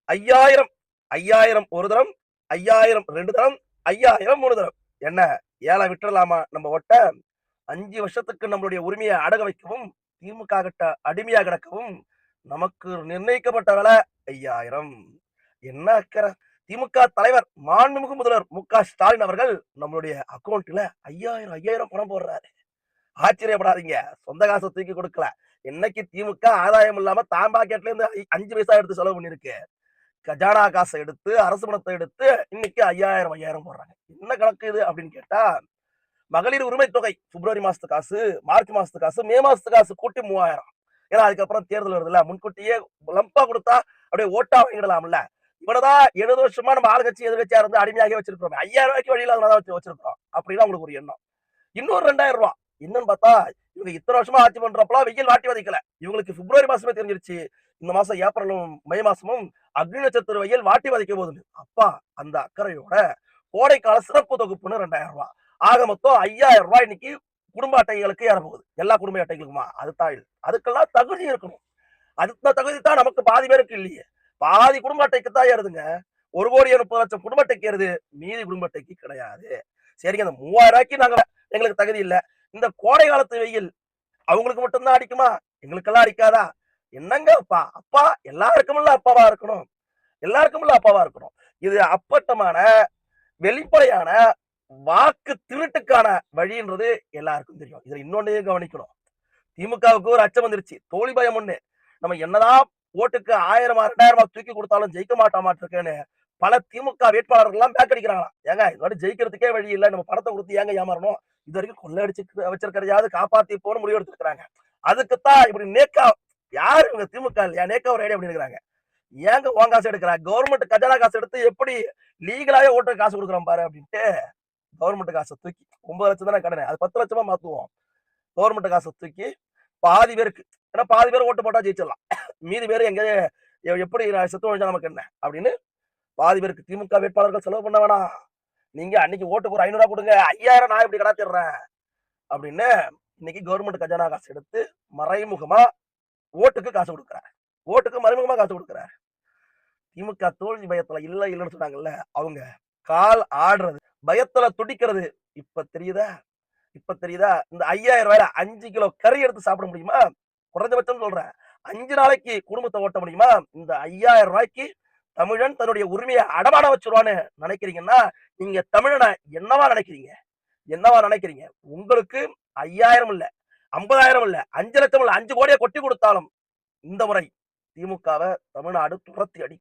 5000 5000 ஒரு தரம், 5000 2 தரம், 5000 3 தரம். என்ன ஏழை விட்டுறலாமா நம்ம ஒட்ட? 5 வருஷத்துக்கு நம்மளுடைய உரிமையை அடக வைக்கவும், திமுக கிட்ட அடிமையா கிடக்கவும், நமக்கு நிர்ணயிக்கப்பட்ட விலை 5000. என்ன அக்கறை? திமுக தலைவர் மாண்புமிகு முதல்வர் மு.க. ஸ்டாலின் அவர்கள் நம்மளுடைய அக்கவுண்ட்ல 5000 பணம் போடுறாரு. ஆச்சரியப்படாதீங்க. சொந்த காச தூக்கி குடுக்கல. என்னைக்கு திமுக ஆதாயம் இல்லாம தான் பாக்கெட்ல இருந்து 5 பைசா எடுத்து செலவு பண்ணிருக்கு. கஜானா காச எடுத்து, அரசு பணத்த எடுத்து இன்னைக்கு 5000 போடுறாங்க. என்ன கணக்கு இது அப்படின்னு கேட்டா, மகளிர் உரிமை தொகை பிப்ரவரி மாசத்து காசு, மார்ச் மாசத்து காசு, மே மாசத்து காசு கூட்டி 3000. ஏன்னா அதுக்கப்புறம் தேர்தல் வருதுல்ல. முன்கூட்டியே லம்பா குடுத்தா அப்படியே ஓட்டா வாங்கிடலாம்ல. இவ்வளவுதான் 70 வருஷமா நம்ம ஆளுங்கட்சி எதிர்க்கட்சியா இருந்து அடிமையாகவே வச்சிருக்கிறோம். 5000 வழி இல்லாதவங்கள தான் வச்சிருக்கிறோம். அப்படின்னா உங்களுக்கு ஒரு எண்ணம். இன்னொரு 2000. என்னன்னு பார்த்தா, இவங்க இத்தனை வருஷமா ஆட்சி பண்றப்பலாம் வெயில் வாட்டி வதைக்கல. இவங்களுக்கு பிப்ரவரி மாசமே தெரிஞ்சிருச்சு. இந்த மாசம் ஏப்ரலும், மே மாசமும் அக்னி நட்சத்திர வெயில் வாட்டி வதைக்க போகுதுன்னு. அப்பா அந்த அக்கறையோட கோடைக்கால சிறப்பு தொகுப்புன்னு ரூ. 2000. ஆக மொத்தம் ரூ. 5000 இன்னைக்கு குடும்ப அட்டைகளுக்கு ஏறப்போகுது. எல்லா குடும்ப அட்டைகளுக்குமா? அதுதான் இல்ல. அதுக்கெல்லாம் தகுதி இருக்கணும். அந்த தகுதி தான் நமக்கு பாதி பேருக்கு இல்லையே. பாதி குடும்ப அட்டைக்கு தான் ஏறுதுங்க. 1,30,00,000 குடும்ப அட்டைக்கு ஏறுது. மீதி குடும்ப அட்டைக்கு கிடையாது. சரிங்க, அந்த ரூ. 3000 நாங்க எங்களுக்கு தகுதி இல்ல. இந்த கோடை காலத்து வெயில் அவங்களுக்கு மட்டும் தான் அடிக்குமா? எங்களுக்கெல்லாம் அடிக்காதா? என்னங்க அப்பா? அப்பா எல்லாருக்கும்ல அப்பாவா இருக்கணும். எல்லாருக்கும்ல அப்பாவா இருக்கணும். இது அப்பட்டமான, வெளிப்படையான வாக்கு திருட்டுக்கான வழின்றது எல்லாருக்கும் தெரியும். இதுல இன்னொன்னையும் கவனிக்கணும். திமுகவுக்கு ஒரு அச்சம் வந்துருச்சு. தோல்வி பயம் ஒண்ணு. நம்ம என்னதான் ஓட்டுக்கு 1000 2000 தூக்கி கொடுத்தாலும் ஜெயிக்க மாட்டோமாட்டிருக்கேன்னு பல திமுக வேட்பாளர்கள் எல்லாம் பேக் அடிக்கிறாங்களாம். ஏங்க இந்த வாட்டி ஜெயிக்கிறதுக்கே வழி இல்ல. நம்ம பணத்தை கொடுத்து ஏங்க ஏமாறணும்? இது வரைக்கும் கொள்ளையடிச்சு வச்சிருக்கிறதையாவது காப்பாத்தி போன்னு முடிவு எடுத்துருக்காங்க. அதுக்குத்தான் இப்படி நேக்கா யாரு இவங்க திமுக இல்லையா? நேக்கா ஒரு ஐடியா பண்ணிருக்காங்க. ஏங்க உன் காசு எடுக்கிறா? கவர்மெண்ட் கஜானா காசு எடுத்து எப்படி லீகலாவே ஓட்டுக்கு காசு கொடுக்குறான் பாரு அப்படின்ட்டு கவர்மெண்ட் காசை தூக்கி 9 லட்சம் தானே கடனை. அது 10 லட்சமா மாத்துவோம். கவர்மெண்ட் காசை தூக்கி பாதி பேருக்கு, ஏன்னா பாதி பேர் ஓட்டு போட்டா ஜெயிச்சிடலாம். மீதி பேர் எங்க எப்படி செத்து வழிஞ்சா நமக்கு என்ன அப்படின்னு பாதி பேருக்கு திமுக வேட்பாளர்கள் செலவு பண்ண வேணாம். நீங்க அன்னைக்கு ஓட்டுக்கு ஒரு 500 கொடுங்க, 5000 நான் இப்படி கடாத்திடுறேன் அப்படின்னு இன்னைக்கு கவர்மெண்ட் கஜானா காசு எடுத்து மறைமுகமா ஓட்டுக்கு காசு கொடுக்குறாரு. ஓட்டுக்கு மறைமுகமா காசு கொடுக்குறாரு. திமுக தோல்வி பயத்துல இல்ல இல்லன்னு சொன்னாங்கல்ல, அவங்க கால் ஆடுறது, பயத்துல துடிக்கிறது இப்ப தெரியுதா? இப்ப தெரியுதா? இந்த 5000 5 கிலோ கறி எடுத்து சாப்பிட முடியுமா? குறைந்தபட்சம் சொல்றேன். 5 நாளைக்கு குடும்பத்தை ஓட்ட முடியுமா? இந்த 5000 தமிழன் தன்னுடைய உரிமையை அடமான வச்சிருவான்னு நினைக்கிறீங்கன்னா, நீங்க தமிழனை என்னவா நினைக்கிறீங்க? என்னவா நினைக்கிறீங்க? உங்களுக்கு 5000 இல்ல, 50,000 இல்ல, 5 லட்சம் இல்ல, 5 கோடிய கொட்டி கொடுத்தாலும் இந்த முறை திமுகவ தமிழ்நாடு துரத்தி அடிக்கும்.